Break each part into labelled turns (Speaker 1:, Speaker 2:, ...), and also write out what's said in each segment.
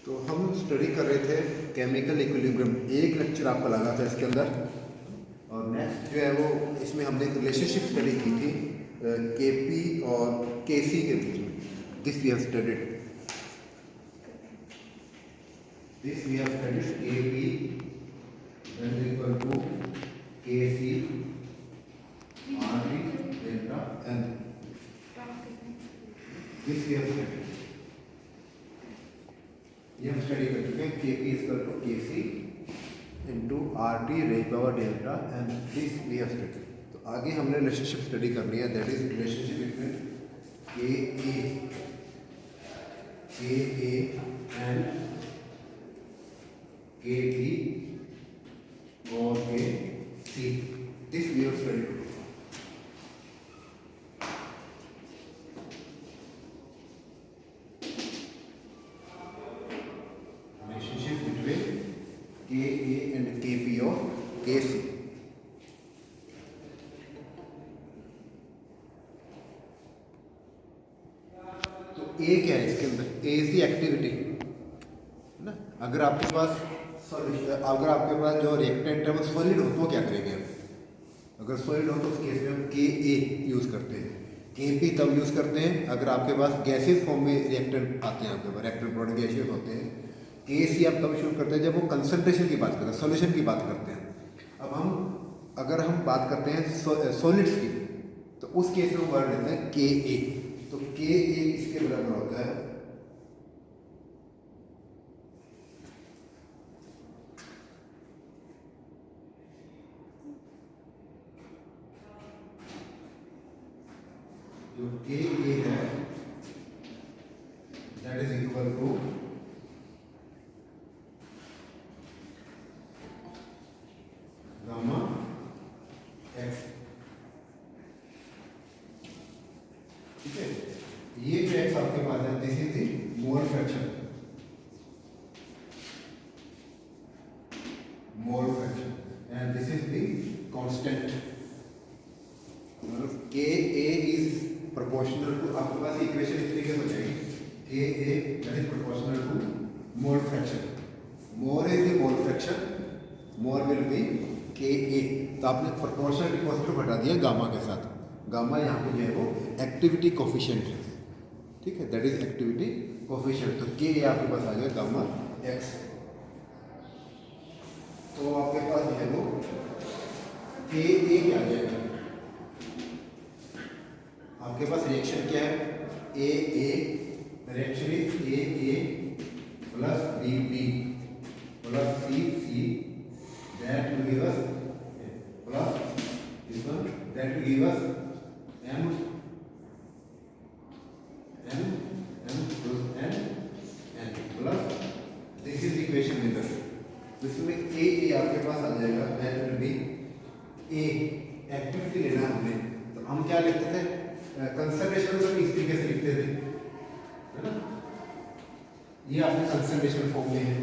Speaker 1: तो हम स्टडी कर रहे थे केमिकल इक्विलिब्रियम, एक लेक्चर आपका लगा था इसके अंदर। और नेक्स्ट जो है वो इसमें हमने एक रिलेशनशिप स्टडी की थी केपी और केसी के बीच में। This we have studied KP is equal to KC R T delta N. This we have studied, ये हम स्टडी कर चुके हैं। के P equal to K C into R T raise power delta and this we have study. तो आगे हमने relationship study करनी है, दैट इज रिलेशनशिप बिटवीन के ए एंड के बी और K C. This we have study. KA and KP of KC. तो A क्या है इसके अंदर? A इज द एक्टिविटी है ना। अगर आपके पास जो रिएक्टेंट है वो सॉलिड हो तो क्या करेंगे हम? अगर सॉलिड हो तो उस केस में हम KA यूज करते हैं। KP तब यूज करते हैं अगर आपके पास गैसेस फॉर्म में रिएक्टेंट आते हैं, आपके पास रिएक्टेंट प्रोडक्ट गैसेस होते हैं। KC आप तब शुरू करते हैं जब वो कंसंट्रेशन की बात करते हैं, सॉल्यूशन की बात करते हैं। अब अगर हम बात करते हैं सॉलिड्स की, तो उस केस में वर्ड लेते हैं KA। तो KA इसके बराबर होता है जो KA है that is equal to gamma x. ठीक है, ये जो एक्स आपके पास है this is the mole fraction, and this is the constant. मतलब K A is proportional to, आपके पास इक्वेशन इस तरीके से हो जाएगी, K A that is proportional to mole fraction. More is the mole fraction, more will be KA। तो आपने proportional deposit हटा दिया गामा के साथ। गामा यहाँ पे जो है वो एक्टिविटी कोफिशिएंट है। ठीक है, दैट इज एक्टिविटी कोफिशिएंट। तो KA आपके पास आ गया गामा एक्स। तो आपके पास जो है वो KA क्या आ जाएगा? आपके पास रिएक्शन क्या है? AA reaction is AA plus BB plus CC, that will give us plus this one, that will give us M plus N plus this is equation number। इसमें AA आपके पास आ जाएगा, that will be A activity लेना हमने। तो हम क्या लिखते थे? कंसंट्रेशन को इस तरीके से लिखते थे, है ना। ये आपके कंसंट्रेशन फॉर्म में है।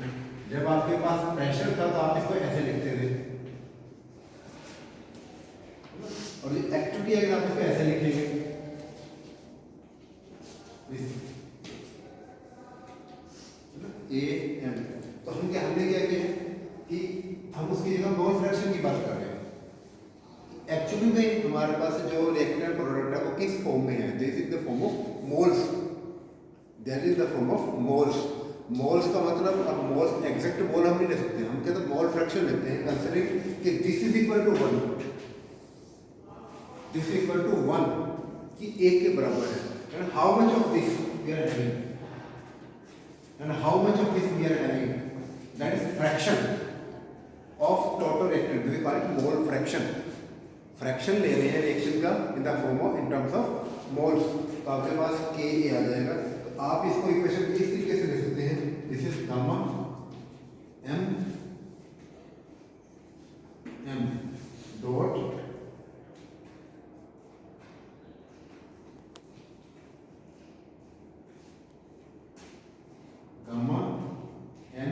Speaker 1: जब आपके पास प्रेशर था तो आप इसको ऐसे लिखते थे, और ये एक्टिविटी अगर आप इसको ऐसे लिखेंगे AM, तो हमने क्या किया कि हम उसकी जगह मोल फ्रैक्शन की बात कर रहे हैं। एक्चुअली में हमारे पास जो रिएक्टेंट प्रोडक्ट है वो किस फॉर्म में है? This is the form of moles, that is the form of moles. Moles का मतलब, अब मोल्स एग्जैक्ट मोल हम नहीं ले सकते, हम कहते हैं मोल फ्रैक्शन लेते हैं, कंसीडरिंग कि this is equal to 1, this is equal to 1 कि 1 के बराबर है। And how much of this we are having, and how much of this we are having, that is fraction of total reactant, we call it mole fraction. Fraction ले रहे हैं reaction का in the form of, in terms of moles. तो आपके पास KA आ जाएगा। तो आप इसको इक्वेशन इस तरीके से ले सकते हैं, this is gamma M dot gamma N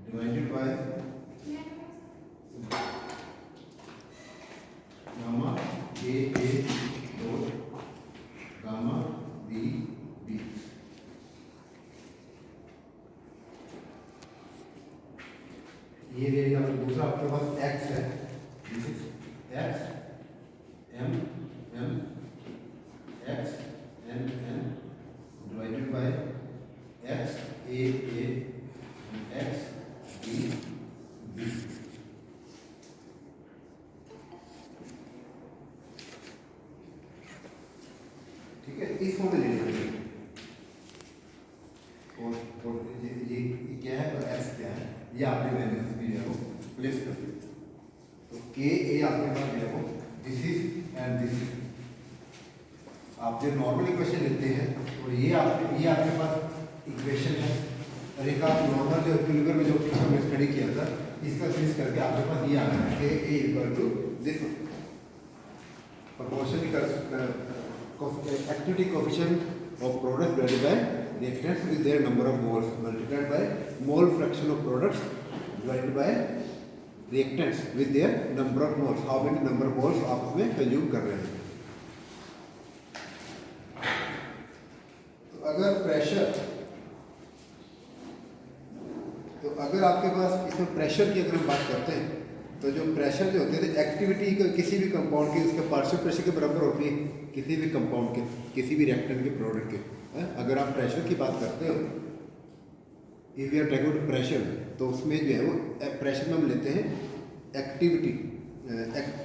Speaker 1: divided by gamma AA dot gamma BB। ठीक है, इस फॉर्म में ले लेंगे। और ये क्या है और एक्स क्या है, ये आपने वैल्यूज भी जो है वो प्लेस कर दी। तो के ए आपके पास जो है वो this is and this is. आप जब नॉर्मल इक्वेशन लेते हैं तो ये आपके पास इक्वेशन है, और एक आप नॉर्मल जो इक्विलिब्रियम में जो पीछे हमने स्टडी किया था इसका फिनिश करके आपके पास ये आ रहा है K A equal to this proportion activity coefficient of product divided by reactants with their number of moles multiplied by mole fraction of products divided by reactants with their number of moles, how many number of moles आप उसमें consume कर रहे हैं। तो अगर आपके पास इसमें pressure की अगर हम बात करते हैं तो जो प्रेशर जो होते हैं एक्टिविटी का किसी भी कंपाउंड की उसके पार्शियल प्रेशर के बराबर होती है, किसी भी कंपाउंड के, किसी भी रिएक्टेंट के प्रोडक्ट के। अगर आप प्रेशर की बात करते हो, if you are talking about pressure, तो उसमें जो है वो प्रेशर में हम लेते हैं एक्टिविटी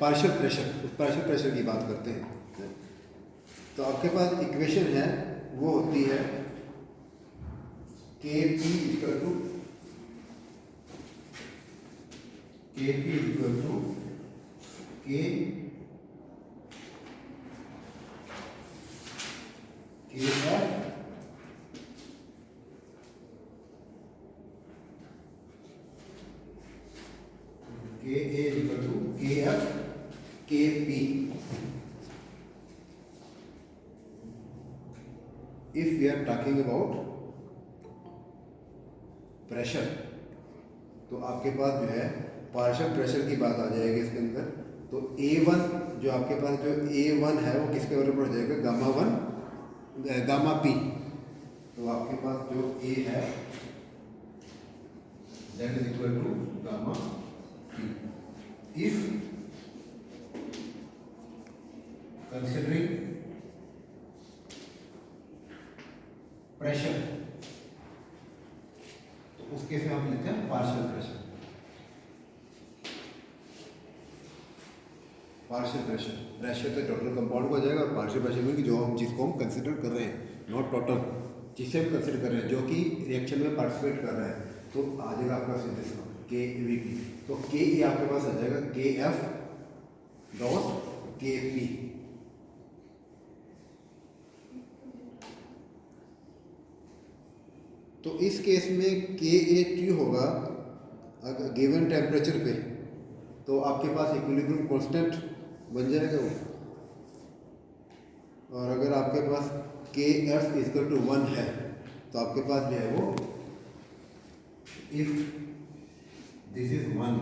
Speaker 1: पार्शियल प्रेशर, उस पार्शियल प्रेशर की बात करते हैं। तो आपके पास इक्वेशन है वो होती है के पी इक्वल टू के if we are talking about pressure, तो आपके पास जो है पार्शियल प्रेशर की बात आ जाएगी इसके अंदर। तो A1 जो आपके पास जो A1 है वो किसके बराबर हो जाएगा, गामा P। तो आपके पास जो A है that is equal to gamma P। If considering pressure, तो उस केस में हम लेते हैं पार्शियल प्रेशर। प्रेशर तो टोटल कंपाउंड को हो जाएगा, और पार्शियल प्रेशर में जो हम जिसको हम कंसिडर कर रहे हैं, नॉट टोटल, जिसे हम कंसिडर कर रहे हैं जो कि रिएक्शन में पार्टिसिपेट कर रहा है, तो आ जाएगा आपका सिंथेसिस के वी पी। तो के ए आपके पास आ जाएगा के एफ डॉट के पी। तो इस केस में के ए टी होगा अगर गिवन टेम्परेचर पे, तो आपके पास इक्विलिब्रियम कांस्टेंट बन जाएगा वो। और अगर आपके पास के एफ इक्वल टू 1 है तो आपके पास जो है वो इफ दिस इज 1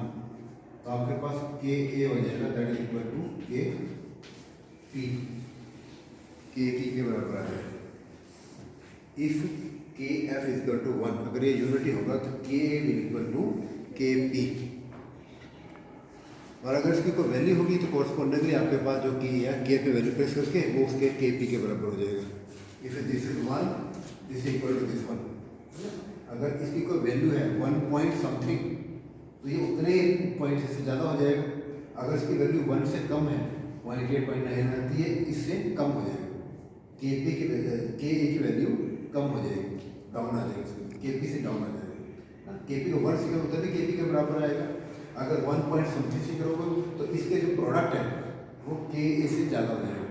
Speaker 1: तो आपके पास के ए हो जाएगा दैट इज इक्वल टू के पी के बराबर आ जाएगा। If K F equal to 1, अगर ये यूनिटी होगा तो के इक्वल टू के पी। और अगर इसकी कोई वैल्यू होगी तो कोरस्पॉन्डिंगली आपके पास जो की है के पे वैल्यू प्रेस करके वो उसके के पी के बराबर हो जाएगा। If this is 1 this equal to this 1। अगर इसकी कोई वैल्यू है 1 पॉइंट समथिंग तो ये उतने पॉइंट से ज़्यादा हो जाएगा। अगर इसकी वैल्यू 1 से कम है 188.9 आती है, इससे कम हो जाएगा। के पी की वैल्यू कम हो जाएगी, डाउन आ जाएगी, के पी से डाउन आ जाएगा। के पी को 1 से कम होता है के पी के बराबर आएगा। अगर 1 पॉइंट समथिंग से करोगे तो इसके जो प्रोडक्ट है वो के ए से ज़्यादा हो जाएगा,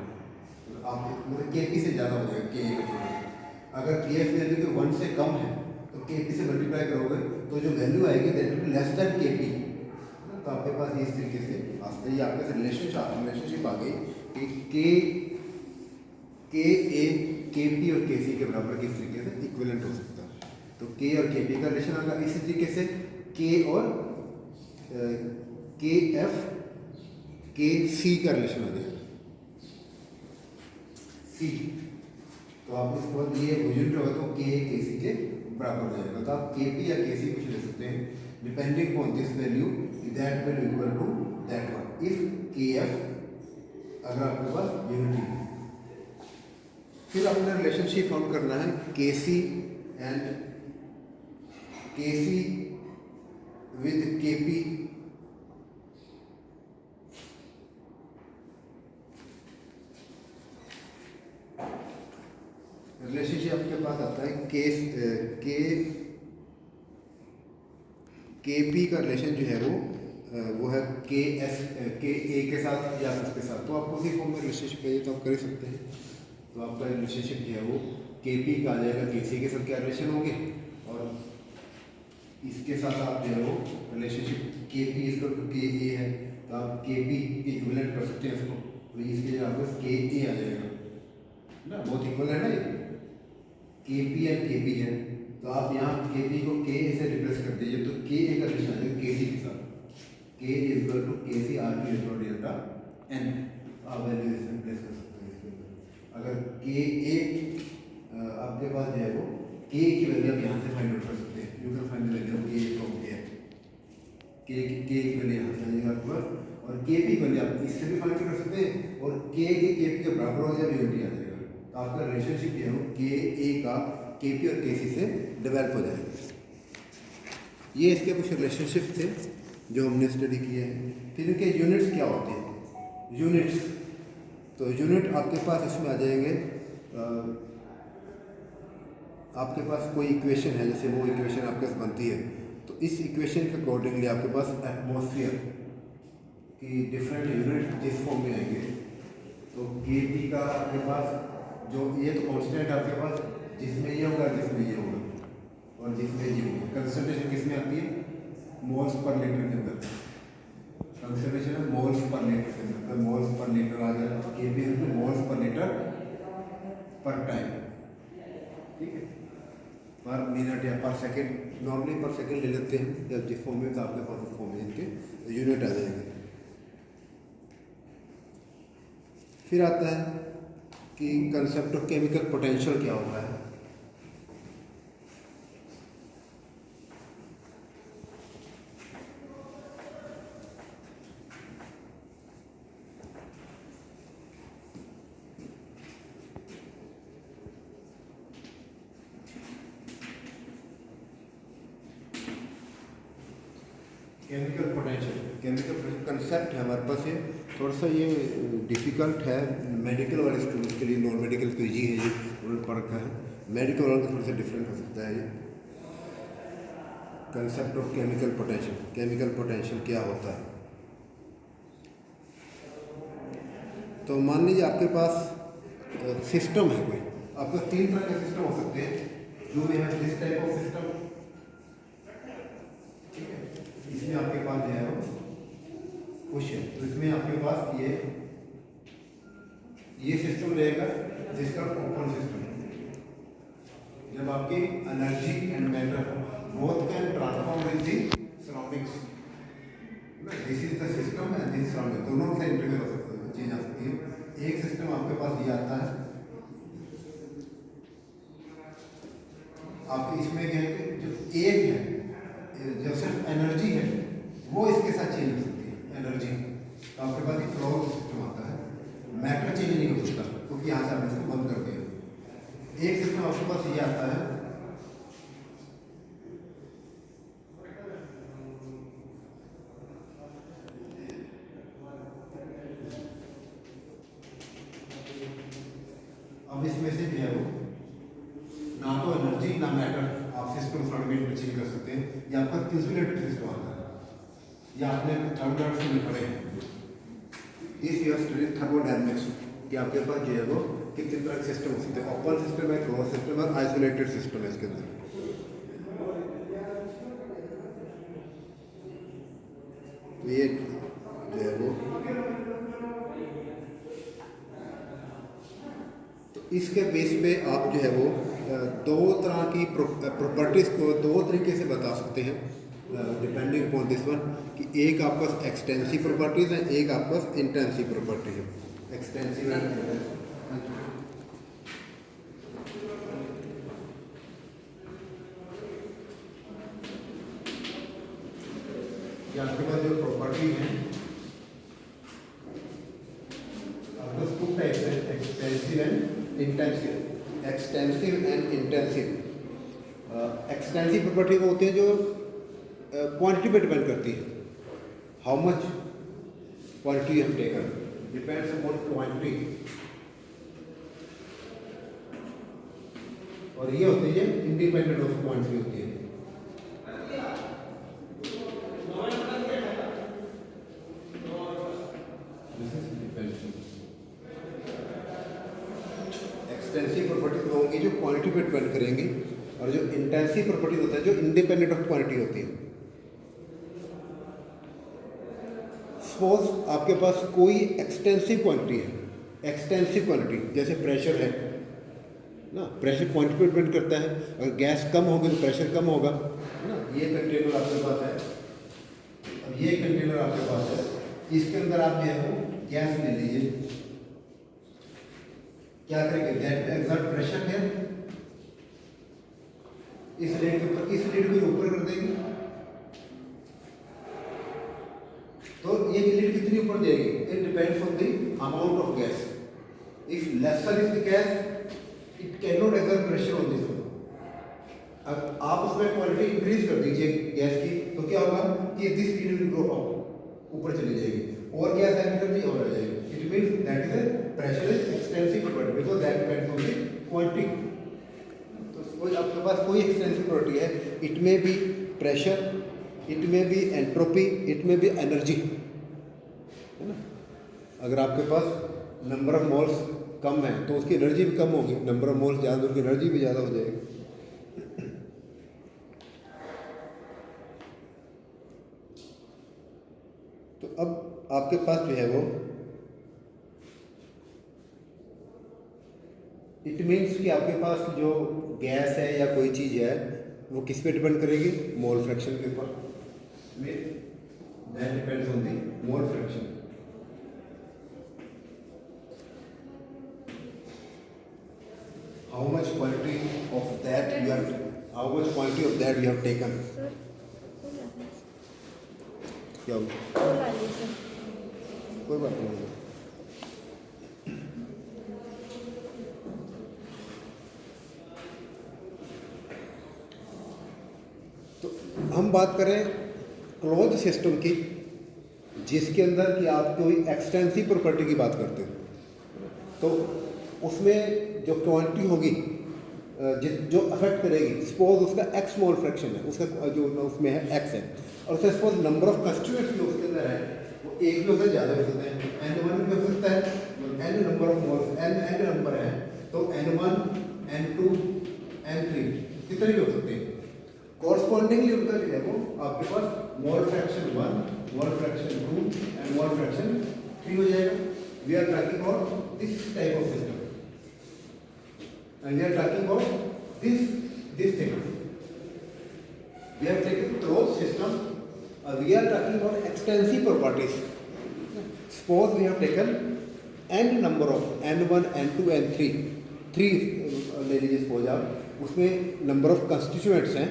Speaker 1: तो आप मतलब के पी से ज़्यादा हो जाएगा के ए का प्रोडक्ट। अगर के एफ वैल्यू के 1 से कम है तो के पी से मल्टीप्लाई करोगे तो जो वैल्यू आएगी that will be less than के पी। तो आपके पास इस तरीके से आते ही आपके रिलेशनशिप आ गई कि के ए के पी और के सी के बराबर किस तरीके से इक्विवेलेंट हो सकता है। तो के और के पी का रिलेशन आएगा, इसी तरीके से के और के एफ के सी का रिलेशन आ जाएगा सी। तो आप इसके बाद ये यूनिट होगा तो के सी के बराबर हो जाएगा। तो आप के पी या के सी कुछ ले सकते हैं depending on this value that will equal to that one if K F अगर आपके पास यूनिटी है। फिर अपना रिलेशनशिप फाउंड करना है के सी एंड के सी विद के पी। नीचे आपके पास आता है के पी का रिलेशन जो है वो है के ए के साथ या उसके साथ। तो आपको उसी फॉर्म में रिलेशनशिप चाहिए तो आप कर ही सकते हैं। तो आपका रिलेशनशिप जो है वो के पी का आ जाएगा, के सी के साथ क्या रिलेशन होंगे, और इसके साथ आप जो है वो रिलेशनशिप के पी इसका के ए है, तो आप के पी के इक्विवेलेंट कर सकते हैं इसको। तो इसके जो आपको के ए आ जाएगा ना, बहुत इक्वल है ना ये, के पी एंड के पी है। तो आप यहाँ के पी को के ए से रिप्लेस कर दीजिए, तो के ए का रिलेशन आ जाएगा के सी के साथ, के is equal to K C R P equal delta N. आप वैल्यू इसे रिप्लेस कर सकते हैं इसके अंदर। अगर के ए आपके पास जो है वो के की वैल्यू आप यहाँ से फाइंड आउट कर सकते हैं। You can find the value of के फ्रॉम हियर। के की वैल्यू यहाँ से आ जाएगा आपके पास, और के पी वैल्यू आप इससे भी फाइंड कर सकते हैं, और के पी के बराबर हो जाए यूनिटी आ जाएगा। तो आपका रिलेशनशिप जो है वो के ए का के पी और के सी से डेवलप हो जाएगा। ये इसके कुछ रिलेशनशिप थे जो हमने स्टडी किए हैं। फिर इनके यूनिट्स क्या होते हैं, यूनिट्स, तो यूनिट आपके पास इसमें आ जाएंगे। आपके पास कोई इक्वेशन है, जैसे वो इक्वेशन आपके पास बनती है, तो इस इक्वेशन के अकॉर्डिंगली आपके पास एटमॉस्फेयर की डिफरेंट यूनिट जिस फॉर्म में आएंगे। तो के पी का आपके पास जो ये तो कांस्टेंट आपके पास, जिसमें ये होगा जिसमें ये होगा और जिसमें ये होगा। कंसंट्रेशन किसमें आती है, मोल्स पर लीटर के अंदर। कंसंट्रेशन है मोल्स पर लीटर के अंदर, तो मोल्स पर लीटर आ गया। के पी है मोल्स पर लीटर पर टाइम, ठीक है, पर मिनट या पर सेकेंड। नॉर्मली पर सेकेंड ले लेते हैं जब जिस फॉर्म में, तो आपके पास उस फॉर्म में इनके यूनिट आ जाएंगे। फिर आता है कि कंसेप्ट ऑफ केमिकल पोटेंशियल क्या होता है। केमिकल पोटेंशियल कंसेप्ट है हमारे पास, ये थोड़ा सा ये डिफ़िकल्ट है मेडिकल वाले स्टूडेंट्स के लिए। नॉन मेडिकल तो ईजी है, ये उन्होंने पढ़ रखा है। मेडिकल वालों का थोड़ा सा डिफरेंट हो सकता है ये concept of chemical potential. Chemical potential क्या होता है, तो मान लीजिए आपके पास सिस्टम है कोई, आपके पास तीन तरह के सिस्टम हो सकते हैं। जो भी है दिस टाइप ऑफ सिस्टम, ठीक है, इसमें आपके पास जो है वो क्वेश्चन, तो इसमें आपके पास ये सिस्टम रहेगा जिसका ओपन सिस्टम है। जब आपकी energy and matter both can transform with the surroundings, this is the system and this surrounding, दोनों से इंटरफेयर हो सकती है, चीज आ सकती है। एक सिस्टम आपके पास ये आता है, आपके इसमें क्या है कि जो एक है, जो सिर्फ एनर्जी है वो इसके साथ चेंज हो सकती है एनर्जी। तो आपके पास एक फ्लो सिस्टम आता है, मैटर चेंज नहीं हो सकता क्योंकि यहाँ से आपने इसको बंद कर दिया। एक सिस्टम आपके पास ये आता है, अब इसमें से जो है वो ना तो एनर्जी ना मैटर आप सिस्टम फ्रंट में चेंज कर सकते हैं। या आपका इंसुलेटर सिस्टम आता है, या आपने थर्मोडायनामिक्स में पढ़े इस ईयर स्टडी थर्मोडायनामिक्स कि आपके पास जो है वो कितने तरह के सिस्टम हो सकते हैं। ओपन सिस्टम है, क्लोज सिस्टम है, आइसोलेटेड सिस्टम है इसके अंदर। तो ये जो है वो, तो इसके बेस पे आप जो है वो दो तरह की प्रॉपर्टीज को दो तरीके से बता सकते हैं डिपेंडिंग अपॉन दिस वन, कि एक आपके पास एक्सटेंसिव प्रॉपर्टीज है, एक आपके पास इंटेंसिव प्रॉपर्टी है। एक्सटेंसिव आपके पास जो प्रॉपर्टी है आपके पास टू टाइप्स है, extensive and intensive. Extensive and intensive. Extensive property वो होती है जो क्वांटिटी पे डिपेंड करती है, हाउ मच क्वांटिटी हम टेकन डिपेंड्स अपॉन क्वांटिटी। और ये होती है इंडिपेंडेंट ऑफ क्वांटिटी होती है। एक्सटेंसिव प्रॉपर्टीज होंगी जो क्वांटिटी पे डिपेंड करेंगी, और जो इंटेंसिव प्रॉपर्टीज होता है जो इंडिपेंडेंट ऑफ क्वांटिटी होती है। सपोज आपके पास कोई एक्सटेंसिव क्वांटिटी है, एक्सटेंसिव क्वांटिटी जैसे प्रेशर है ना, प्रेशर क्वांटिटी पे डिपेंड करता है। अगर गैस कम होगी तो प्रेशर कम होगा, है ना। ये कंटेनर आपके पास है, अब ये कंटेनर आपके पास है, इसके अंदर आप जो है वो गैस ले लीजिए, क्या करेंगे, दैट एक्सर्ट प्रेशर है इस लीड के ऊपर, इस लीड को ऊपर कर देंगे तो ये लीड कितनी ऊपर जाएगी, it depends on the amount of gas. If lesser is the gas it can not exert pressure on this one. अब आप उसमें क्वांटिटी इंक्रीज कर दीजिए गैस की तो क्या होगा कि this lead will go up, ऊपर चली जाएगी, और गैस एंटर नहीं हो जाएगी। It means that is a pressure is extensive property because that depends on the quantity. तो सपोज आपके पास कोई एक्सटेंसिव प्रॉपर्टी है, इट में बी प्रेशर, इट में बी एंट्रोपी, इट में बी एनर्जी, है ना। अगर आपके पास नंबर ऑफ मोल्स कम है तो उसकी एनर्जी भी कम होगी, नंबर ऑफ मोल्स ज़्यादा उसकी एनर्जी भी ज़्यादा हो जाएगी। तो अब आपके पास जो है वो इट मीन्स कि आपके पास जो गैस है या कोई चीज़ है वो किस पे डिपेंड करेगी, मोल फ्रैक्शन के ऊपर। That depends on the mole fraction. How much quantity of that you have, how much quantity of that you have taken? क्या हो कोई बात नहीं। तो हम बात करें क्लोज सिस्टम की, जिसके अंदर कि आप कोई एक्सटेंसिव प्रॉपर्टी की बात करते हो, तो उसमें जो क्वांटिटी होगी जो अफेक्ट करेगी, सपोज उसका एक्स मोल फ्रैक्शन है, उसका जो उसमें है एक्स है, और उसका सपोज नंबर ऑफ कंस्टिट्यूएंट्स जो उसके अंदर है वो एक भी उससे ज़्यादा हो सकते हैं, n1 भी हो सकता है, n number of moles, n number है तो n1 n2 n3 कितने भी हो सकते हैं। कॉरस्पॉन्डिंगली उनका जो है वो आपके पास mole fraction 1, mole fraction 2 and mole fraction 3 हो जाएगा। We are talking about this type of system and we are talking about this thing. We have taken closed system, we are talking about extensive properties. Suppose we have taken n number of n1 n2 n3 ले लीजिए suppose आप, उसमें number of constituents हैं,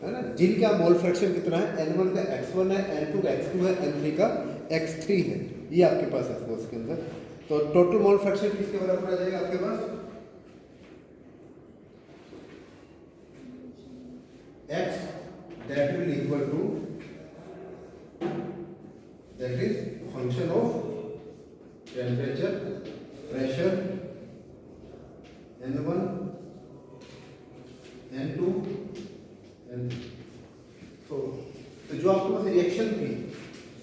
Speaker 1: है ना, जिनका mole fraction कितना है, n1 का x1 है, n2 का x2 है, n3 का x3 है, ये आपके पास है सपोज के अंदर। तो टोटल मोल फ्रैक्शन किसके बराबर आ जाएगा आपके पास, x that will equal to, that is function of temperature, pressure, n1 n2 n3। तो जो आपके पास रिएक्शन थी,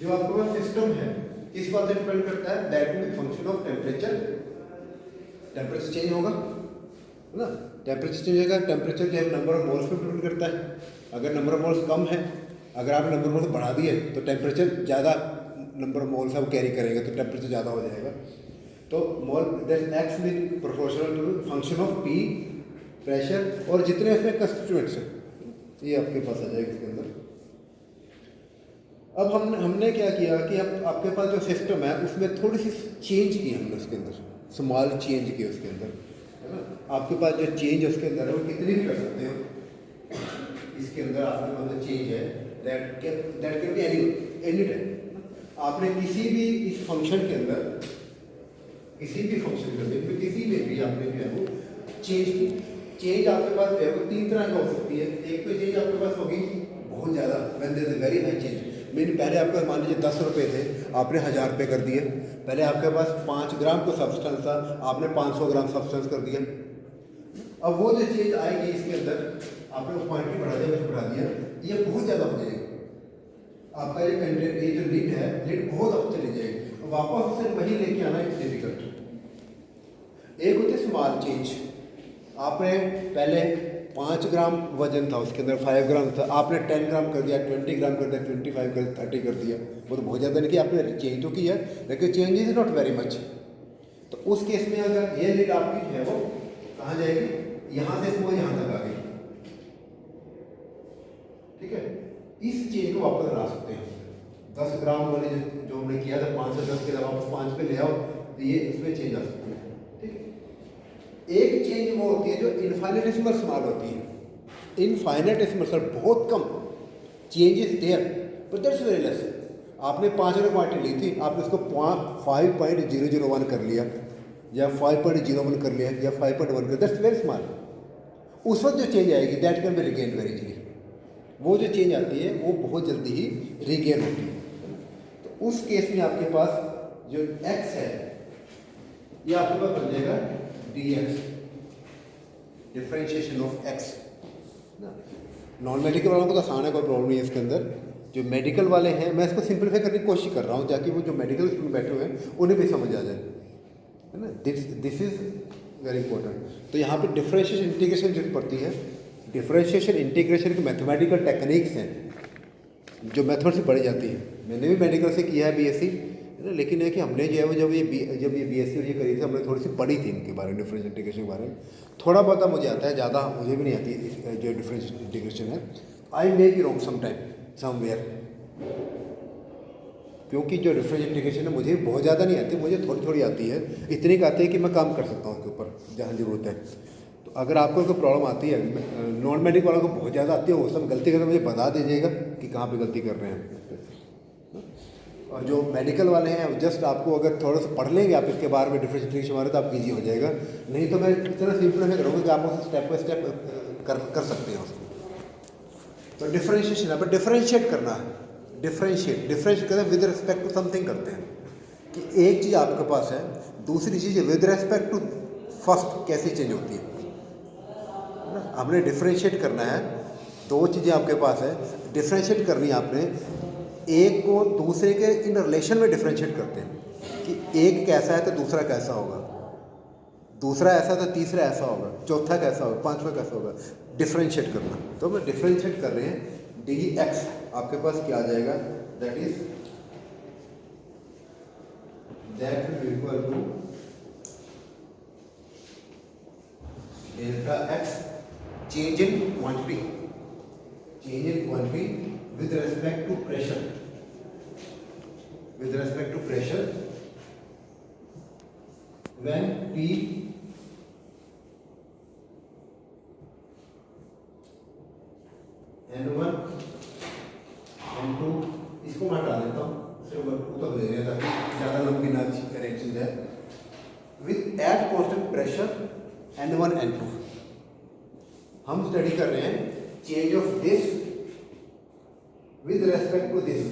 Speaker 1: जो आपके पास सिस्टम है, किस बात पे डिपेंड करता है, that will be function of temperature. Temperature change होगा, है ना, टेम्परेचर चेंज होगा, टेम्परेचर जो है नंबर ऑफ मोल्स पे डिपेंड करता है। अगर नंबर ऑफ मोल्स कम है, अगर आपने नंबर ऑफ मोल्स बढ़ा दिए तो टेम्परेचर ज़्यादा, नंबर ऑफ मोल्स आप कैरी करेंगे तो टेम्परेचर ज़्यादा हो जाएगा। तो mole that x will proportional to function of P, pressure, और जितने इसमें कंस्टिट्यूएंट्स हैं ये आपके पास आ जाएगा इसके अंदर। अब हमने क्या किया कि अब आपके पास जो सिस्टम है उसमें थोड़ी सी चेंज की हमने उसके अंदर, स्मॉल चेंज की उसके अंदर, है ना। आपके पास जो चेंज उसके अंदर है वो कितनी भी कर सकते हो, इसके अंदर आपके पास जो चेंज है that can be any time. आपने किसी भी इस फंक्शन के अंदर, किसी भी फंक्शन के अंदर किसी में भी आपने जो है वो चेंज की। चेंज आपके पास जो है वो 3 तरह का हो सकती है। एक तो चेंज आपके पास होगी बहुत ज़्यादा, when there is a very high change, mean पहले आपके मान लीजिए 10 रुपये थे, आपने 1000 रुपये कर दिए। पहले आपके पास 5 ग्राम का सब्सटेंस था, आपने 500 ग्राम सब्सटेंस कर दिया। अब वो जो चेंज आएगी इसके अंदर, आपने वो क्वांटिटी बढ़ा दिया, बढ़ा दिया, ये बहुत ज़्यादा हो जाएगी। आपका ये कंटेंट, ये जो लिड है, लिड बहुत अप चली जाएगी, वापस उसे वही लेके आना इट्स डिफिकल्ट। एक होती है स्मॉल चेंज, आपने पहले 5 ग्राम वजन था, उसके अंदर 5 ग्राम था, आपने 10 ग्राम कर दिया, 20 ग्राम कर दिया, 25 कर 30 कर दिया, वो तो बहुत ज़्यादा नहीं कि आपने चेंज तो किया, लेकिन change is not very much. तो उस केस में अगर ये लिड आपकी है वो कहाँ जाएगी, यहाँ से स्मॉल यहाँ तक आ गई, ठीक है। इस चेंज को वापस ला सकते हैं। 10 ग्राम वाले जो हमने किया था 5 से 10 के वापस 5 पे ले आओ, तो ये इसमें चेंज आ सकती है, ठीक है। एक चेंज वो होती है जो इनफाइनेटेसिमल स्मॉल होती है। इनफाइनेटेसिमल स्मॉल बहुत कम change is there, but that's very less. आपने 5 रुपये क्वांटिटी ली थी, आपने उसको 5.001 कर लिया, या 5.01 कर लिया, या 5.1 कर, दैट्स वेरी स्मॉल। उस वक्त जो चेंज आएगी that can be regain very easily. वो जो चेंज आती है वो बहुत जल्दी ही रिगेन होती है। तो उस केस में आपके पास जो x है ये आपके पास बन जाएगा dx, differentiation of x। Non medical वालों को तो आसान है, कोई प्रॉब्लम नहीं है इसके अंदर। जो मेडिकल वाले हैं, मैं इसको सिंपलीफाई करने की कोशिश कर रहा हूँ ताकि वो जो मेडिकल स्टूडेंट बैठे हुए हैं उन्हें भी समझ आ जाए, है ना। This is very important. तो यहाँ पे डिफरेंशिएशन इंटीग्रेशन जो पड़ती है, डिफरेंशिएशन इंटीग्रेशन की मैथमेटिकल टेक्निक्स हैं जो मेथड से पढ़ी जाती है। मैंने भी मेडिकल से किया है बीएससी, है ना, लेकिन है कि हमने जो है वो जब ये बीएससी और ये करी थी, हमने थोड़ी सी पढ़ी थी इनके बारे में, डिफरेंशियल इंटीग्रेशन के बारे में। थोड़ा बहुत मुझे आता है, ज़्यादा मुझे भी नहीं आती जो डिफरेंशियल इंटीग्रेशन है। I may be wrong some time somewhere, क्योंकि जो डिफरेंशियल इंटीग्रेशन है मुझे बहुत ज़्यादा नहीं आती, मुझे थोड़ी थोड़ी आती है, इतनी आती है कि मैं काम कर सकता हूँ उसके ऊपर जहाँ ज़रूरत है। तो अगर आपको कोई प्रॉब्लम आती है, नॉन मेडिकल वालों को बहुत ज़्यादा आती है, वो सब गलती करके मुझे बता दीजिएगा कि कहाँ पे गलती कर रहे हैं। और जो मेडिकल वाले हैं, जस्ट आपको अगर थोड़ा सा पढ़ लेंगे आप इसके बारे में, डिफरेंशियल इंटीग्रेशन बारे, तो आपको ईजी हो जाएगा। नहीं तो मैं इतना सिंपल करूँगा कि आप उसे स्टेप बाय स्टेप कर सकते हैं उसको। तो डिफरेंशिएशन है, पर डिफरेंशिएट करना है, डिफरेंशिएट करते हैं विद रिस्पेक्ट टू समथिंग करते हैं, कि एक चीज़ आपके पास है, दूसरी चीज़ विद रिस्पेक्ट टू फर्स्ट कैसे चेंज होती है ना। हमने डिफरेंशिएट करना है, दो चीज़ें आपके पास है, डिफरेंशिएट करनी है आपने, एक को दूसरे के इन रिलेशन में डिफरेंशिएट करते हैं कि एक कैसा है तो दूसरा कैसा होगा, दूसरा ऐसा तो तीसरा ऐसा होगा, चौथा कैसा होगा, पांचवा कैसा होगा, डिफरेंशिएट करना। तो हम डिफरेंशिएट कर रहे हैं, dx आपके पास क्या आ जाएगा, that is equal to delta x change in quantity, with respect to pressure, when P N1 N2, इसको मैं हटा देता हूँ, सिर्फ ऊपर ले रहे ताकि ज़्यादा लंबी ना रिएक्शन जाए, with at constant pressure N1 N2। हम स्टडी कर रहे हैं change of this with respect to this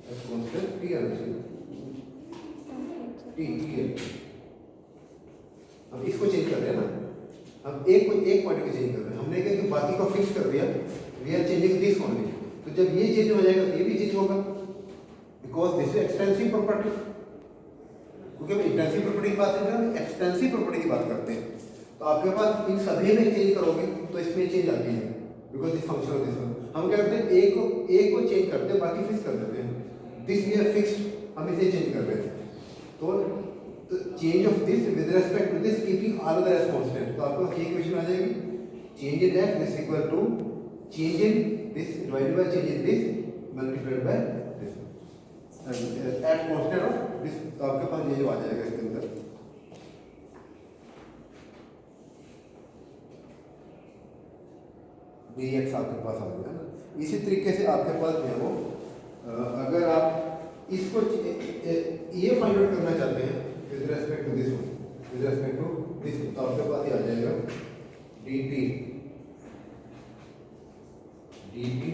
Speaker 1: constant T हम इसको चेंज कर रहे हैं ना, हम एक क्वांटिटी चेंज कर रहे हैं, हमने क्या कि बाकी को फिक्स कर दिया, we are changing this quantity. तो जब ये चेंज हो जाएगा तो ये भी चेंज होगा, because this is extensive property. क्योंकि हम इंटेंसिव प्रॉपर्टी की बात करते हैं, हम एक्सटेंसिव प्रॉपर्टी की बात करते हैं। तो आपके पास इन सभी में चेंज करोगे तो इसमें चेंज आती है, because this function of this one. हम क्या करते हैं, एक को चेंज करते हैं, बाकी फिक्स कर देते हैं। दिस वी आर फिक्स्ड, हम इसे चेंज कर रहे थे, तो change of this with respect to this keeping all other as constant. तो आपको ये इक्वेशन आ जाएगी, change in x this equal to change in this divided by change in this multiplied by this at constant of this. तो आपके पास ये जो आ जाएगा इसके अंदर dx आपके पास आ जाएगा ना। इसी तरीके से आपके पास जो है वो अगर आप इसको ये फाइंड आउट करना चाहते हैं with respect to this one, तो आपके पास ये आ जाएगा dt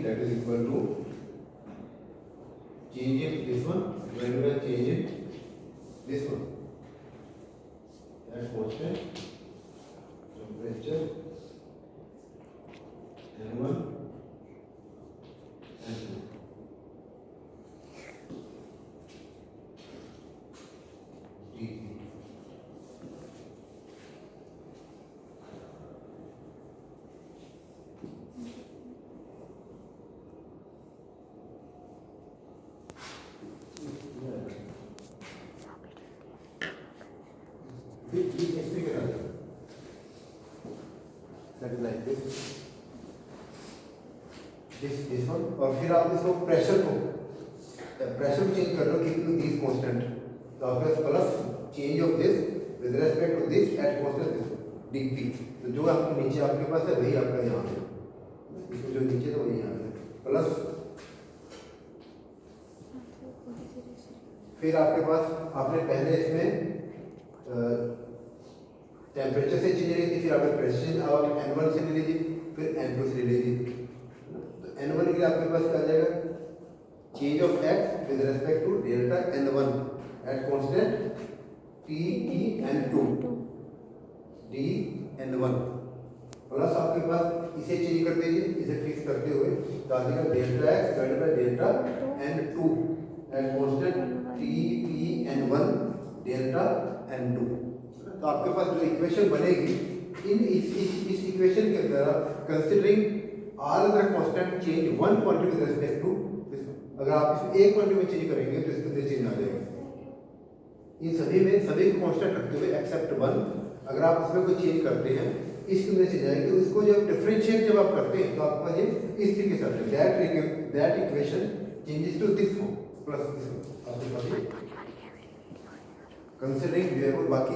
Speaker 1: that is equal to change in this one divided by change in this one that constant temperature N1 N2 this one. और फिर आप इसको प्रेशर को चेंज कर लो कीपिंग दिस कांस्टेंट, तो आपके पास plus change of this with respect to this at constant D. P जो आपके नीचे आपके पास है वही आपका यहाँ है, इसमें जो नीचे तो वही यहाँ है प्लस। फिर आपके पास आपने पहले इसमें टेम्परेचर से चेंज रही थी, फिर आपने प्रेशर और N1 से ले लीजिए, फिर N2 से ले लीजिए। तो N1 के लिए आपके पास क्या आ जाएगा, change of x with respect to delta N1 at constant TE_N2 DN1 plus आपके पास इसे चेंज कर दीजिए, इसे फिक्स करते हुए तो आ जाएगा delta x divided by delta N2 at constant TE_N1 delta N2। तो आपके पास जो इक्वेशन बनेगी इस इक्वेशन के अंदर considering all other constant change one quantity with respect to this. अगर आप इसे एक क्वांटिटी में चेंज करेंगे तो इसके अंदर चेंज आ जाएगा। इन सभी में सभी को कांस्टेंट रखते हुए एक्सेप्ट वन, अगर आप इसमें कोई चेंज करते हैं इसके अंदर चेंज आएगी। तो इसको जब डिफरेंशिएट जब आप करते हैं तो आपका ये इस तरीके से आता है, that equation changes to this form plus this आपके पास कंसीडरिंग बाकी